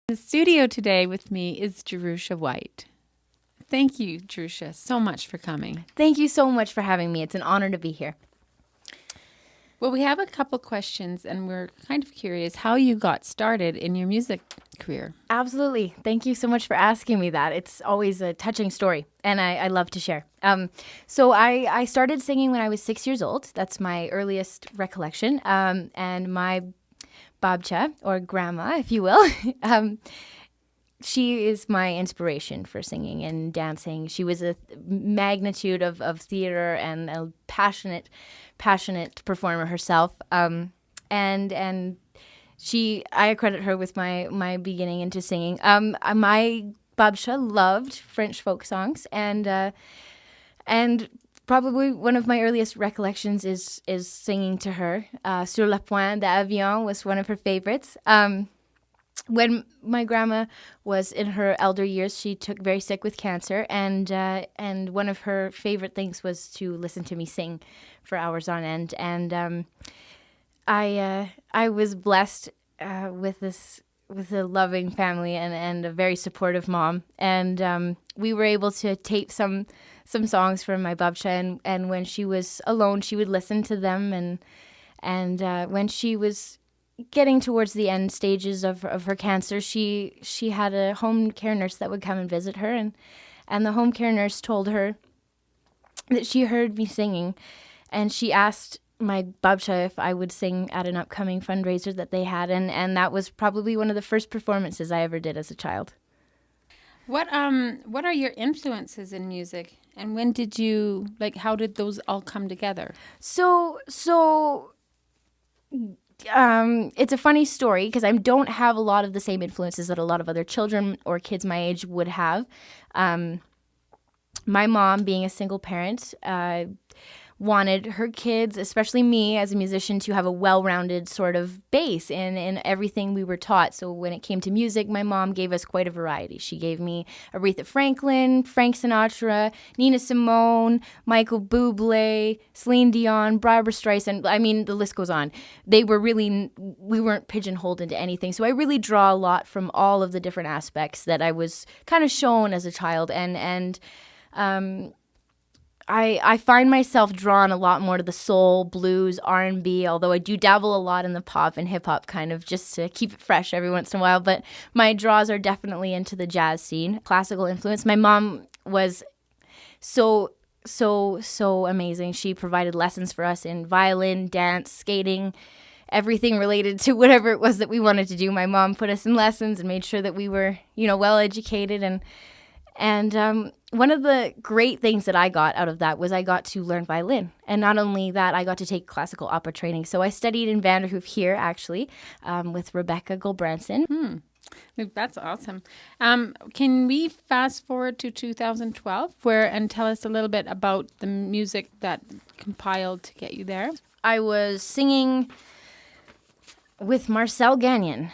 In the studio today with me is Jerusha White. Thank you, Jerusha, so much for coming. Thank you so much for having me. It's an honor to be here. Well, we have a couple questions, and we're kind of curious how you got started in your music career. Absolutely. Thank you so much for asking me that. It's always a touching story, and I love to share. So I started singing when I was 6 years old. That's my earliest recollection. And my babcha, or grandma, if you will, she is my inspiration for singing and dancing. She was a magnitude of theater and a passionate performer herself. And I credit her with my beginning into singing. My babcha loved French folk songs, and probably one of my earliest recollections is singing to her. Sur la pointe d'avion was one of her favorites. When my grandma was in her elder years, she took very sick with cancer, and one of her favorite things was to listen to me sing for hours on end. And I was blessed with a loving family and a very supportive mom, and we were able to tape some songs from my babcha, and when she was alone, she would listen to them, and when she was getting towards the end stages of her cancer, she had a home care nurse that would come and visit her, and the home care nurse told her that she heard me singing, and she asked my babcha if I would sing at an upcoming fundraiser that they had, and that was probably one of the first performances I ever did as a child. What are your influences in music, and when did you how did those all come together? So it's a funny story because I don't have a lot of the same influences that a lot of other children or kids my age would have. My mom, being a single parent, wanted her kids, especially me as a musician, to have a well-rounded sort of base in everything we were taught. So when it came to music, my mom gave us quite a variety. She gave me Aretha Franklin, Frank Sinatra, Nina Simone, Michael Bublé, Celine Dion, Barbra Streisand. I mean, the list goes on. We weren't pigeonholed into anything. So I really draw a lot from all of the different aspects that I was kind of shown as a child. And I find myself drawn a lot more to the soul, blues, R&B, although I do dabble a lot in the pop and hip-hop kind of just to keep it fresh every once in a while. But my draws are definitely into the jazz scene, classical influence. My mom was so amazing. She provided lessons for us in violin, dance, skating, everything related to whatever it was that we wanted to do. My mom put us in lessons and made sure that we were, well educated. And one of the great things that I got out of that was I got to learn violin. And not only that, I got to take classical opera training. So I studied in Vanderhoof here, actually, with Rebecca Gulbranson. That's awesome. Can we fast forward to 2012 and tell us a little bit about the music that compiled to get you there? I was singing with Marcel Gagnon,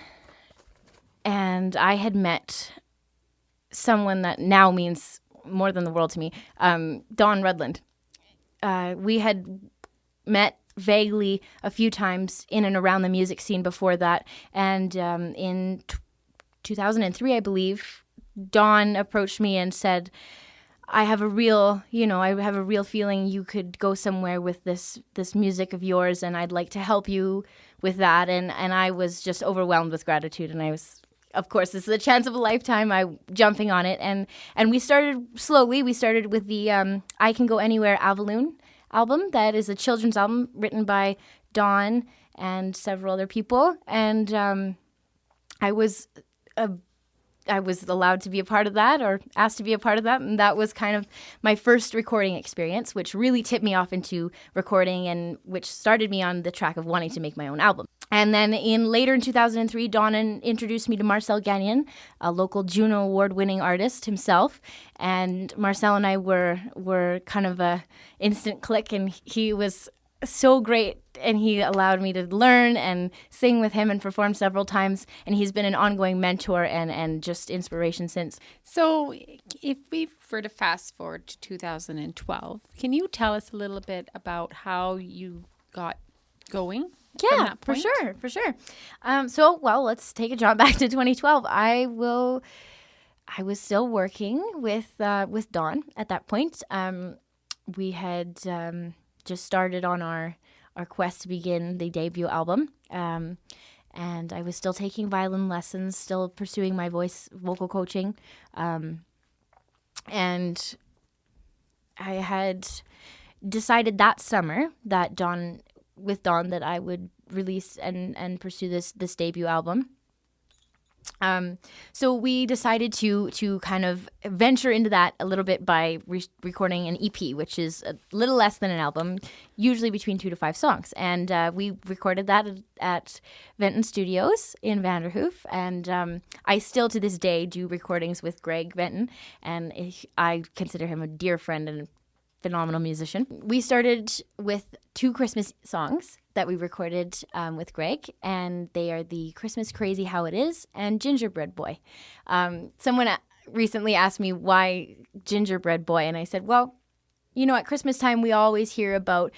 and I had met someone that now means more than the world to me, Don Rudland. We had met vaguely a few times in and around the music scene before that, and in 2003, I believe, Don approached me and said, I have a real feeling you could go somewhere with this music of yours, and I'd like to help you with that. And I was just overwhelmed with gratitude, and I was, of course, this is a chance of a lifetime. I jumping on it, and we started slowly. We started with the I Can Go Anywhere Avaloon album. That is a children's album written by Don and several other people, and I was allowed to be a part of that, or asked to be a part of that, and that was kind of my first recording experience, which really tipped me off into recording and which started me on the track of wanting to make my own album. And then later in 2003, Don introduced me to Marcel Gagnon, a local Juno Award-winning artist himself, and Marcel and I were kind of a instant click, and he was so great, and he allowed me to learn and sing with him and perform several times, and he's been an ongoing mentor and just inspiration since. So if we were to fast forward to 2012, can you tell us a little bit about how you got going from Yeah, that for point? sure, for sure. Well, let's take a jump back to 2012. I was still working with Dawn at that point. We had just started on our quest to begin the debut album. And I was still taking violin lessons, still pursuing my vocal coaching. And I had decided that summer that that I would release and pursue this debut album. So we decided to kind of venture into that a little bit by recording an EP, which is a little less than an album, usually between 2 to 5 songs. And we recorded that at Venton Studios in Vanderhoof. And I still to this day do recordings with Greg Venton, and I consider him a dear friend and phenomenal musician. We started with 2 Christmas songs that we recorded with Greg, and they are the Christmas Crazy How It Is and Gingerbread Boy. Someone recently asked me why Gingerbread Boy, and I said, well, at Christmas time we always hear about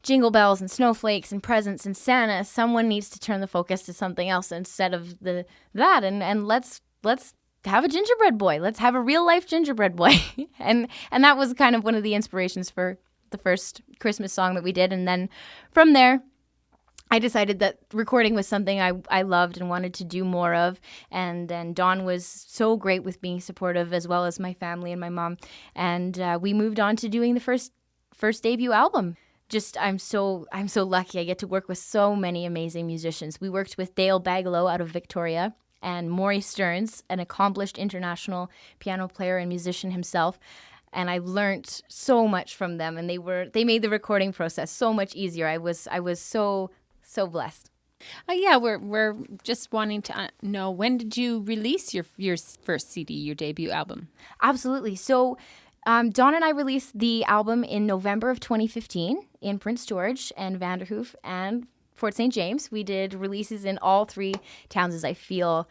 jingle bells and snowflakes and presents and Santa. Someone needs to turn the focus to something else instead of that, and let's have a gingerbread boy. Let's have a real life gingerbread boy. and that was kind of one of the inspirations for the first Christmas song that we did. And then from there, I decided that recording was something I loved and wanted to do more of. And then Dawn was so great with being supportive, as well as my family and my mom. And we moved on to doing the first debut album. I'm so lucky. I get to work with so many amazing musicians. We worked with Dale Bagalow out of Victoria, and Maury Stearns, an accomplished international piano player and musician himself. And I learned so much from them, and they made the recording process so much easier. I was so blessed. Yeah, we're just wanting to know, when did you release your first CD, your debut album? Absolutely. So Dawn and I released the album in November of 2015 in Prince George and Vanderhoof and Fort St. James. We did releases in all 3 towns, as I feel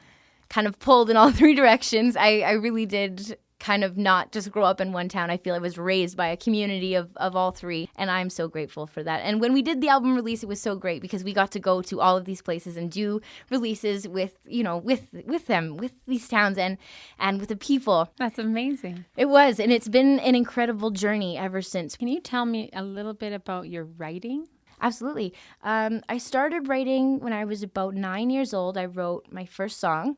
kind of pulled in all 3 directions. I really did kind of not just grow up in one town. I feel I was raised by a community of all 3, and I'm so grateful for that. And when we did the album release, it was so great because we got to go to all of these places and do releases with them, with these towns and with the people. That's amazing. It was, and it's been an incredible journey ever since. Can you tell me a little bit about your writing? Absolutely. I started writing when I was about 9 years old. I wrote my first song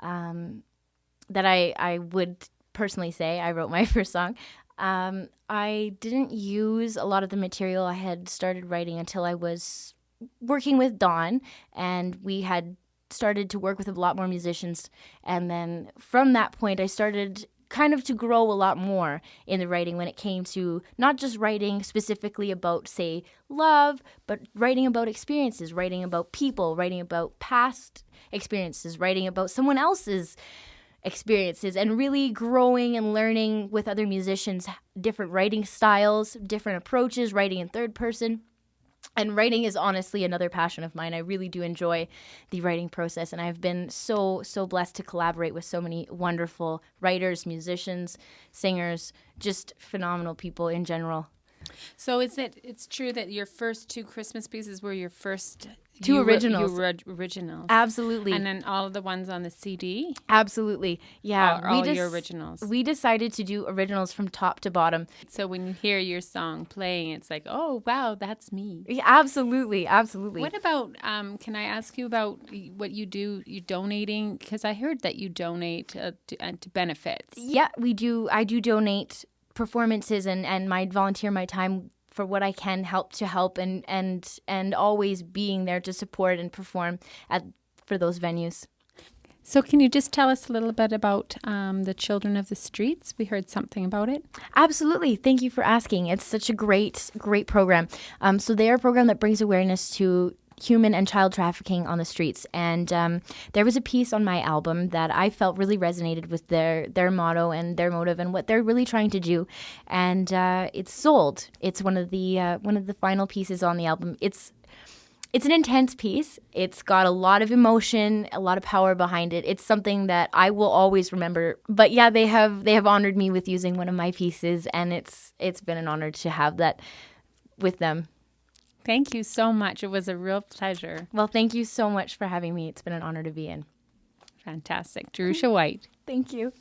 that I would personally say I wrote my first song. I didn't use a lot of the material I had started writing until I was working with Dawn, and we had started to work with a lot more musicians. And then from that point, I started kind of to grow a lot more in the writing when it came to not just writing specifically about, say, love, but writing about experiences, writing about people, writing about past experiences, writing about someone else's experiences, and really growing and learning with other musicians, different writing styles, different approaches, writing in third person. And writing is honestly another passion of mine. I really do enjoy the writing process, and I've been so blessed to collaborate with so many wonderful writers, musicians, singers, just phenomenal people in general. So it's true that your first 2 Christmas pieces were your first Two originals. You wrote originals. Absolutely. And then all of the ones on the CD? Absolutely. Yeah. All your originals. We decided to do originals from top to bottom. So when you hear your song playing, it's like, oh, wow, that's me. Yeah, absolutely. Absolutely. What about, can I ask you about what you do, you donating? Because I heard that you donate to benefits. Yeah, we do. I do donate performances and volunteer my time for what I can help and always being there to support and perform for those venues. So can you just tell us a little bit about the Children of the Streets? We heard something about it. Absolutely. Thank you for asking. It's such a great program. So they are a program that brings awareness to human and child trafficking on the streets. And there was a piece on my album that I felt really resonated with their motto and their motive and what they're really trying to do. And it's sold. It's one of the final pieces on the album. It's an intense piece. It's got a lot of emotion, a lot of power behind it. It's something that I will always remember. But yeah, they have honored me with using one of my pieces, and it's been an honor to have that with them. Thank you so much. It was a real pleasure. Well, thank you so much for having me. It's been an honor to be in. Fantastic. Jerusha White. Thank you.